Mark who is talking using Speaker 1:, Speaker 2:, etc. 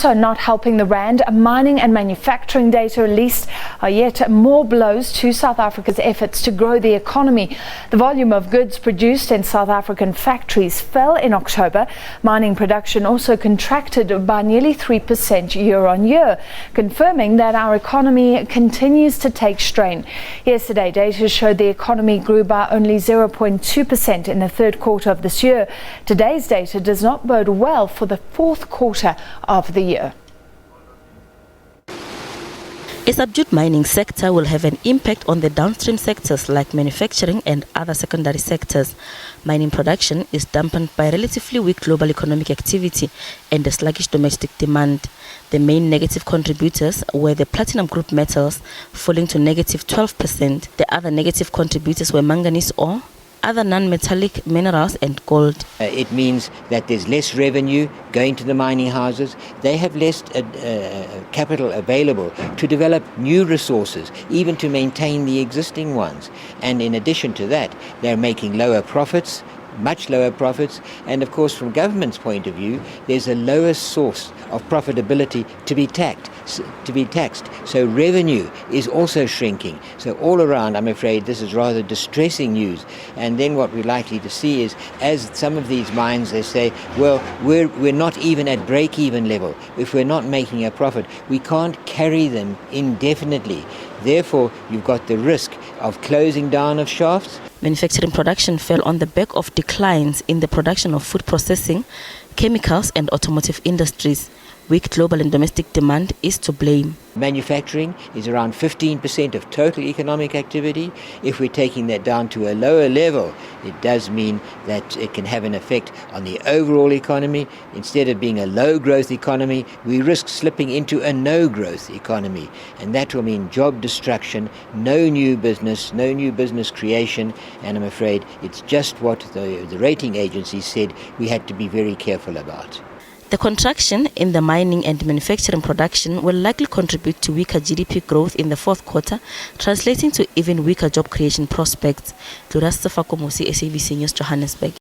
Speaker 1: also not helping the rand. Mining and manufacturing data released are yet more blows to South Africa's efforts to grow the economy. The volume of goods produced in South African factories fell in October. Mining production also contracted by nearly 3% year on year, confirming that our economy continues to take strain. Yesterday, data showed the economy grew by only 0.2% in the third quarter of this year. Today's data does not bode well for the fourth quarter of the year.
Speaker 2: A subdued mining sector will have an impact on the downstream sectors like manufacturing and other secondary sectors. Mining production is dampened by relatively weak global economic activity and a sluggish domestic demand. The main negative contributors were the platinum group metals, falling to negative 12%. The other negative contributors were manganese ore, other non-metallic minerals and gold.
Speaker 3: It means that there's less revenue going to the mining houses. They have less capital available to develop new resources, even to maintain the existing ones. And in addition to that, they're making lower profits, much lower profits, and of course from government's point of view there's a lower source of profitability to be taxed. So revenue is also shrinking. So all around, I'm afraid this is rather distressing news. And then what we're likely to see is, as some of these mines, they say, well, we're not even at break-even level. If we're not making a profit, we can't carry them indefinitely. Therefore, you've got the risk of closing down of shafts.
Speaker 2: Manufacturing production fell on the back of declines in the production of food processing, chemicals and automotive industries. Weak global and domestic demand is to blame.
Speaker 3: Manufacturing is around 15% of total economic activity. If we're taking that down to a lower level, it does mean that it can have an effect on the overall economy. Instead of being a low-growth economy, we risk slipping into a no-growth economy. And that will mean job destruction, no new business creation. And I'm afraid it's just what the rating agencies said we had to be very careful about.
Speaker 2: The contraction in the mining and manufacturing production will likely contribute to weaker GDP growth in the fourth quarter, translating to even weaker job creation prospects. Gloria Sefakomosi, SABC News, Johannesburg.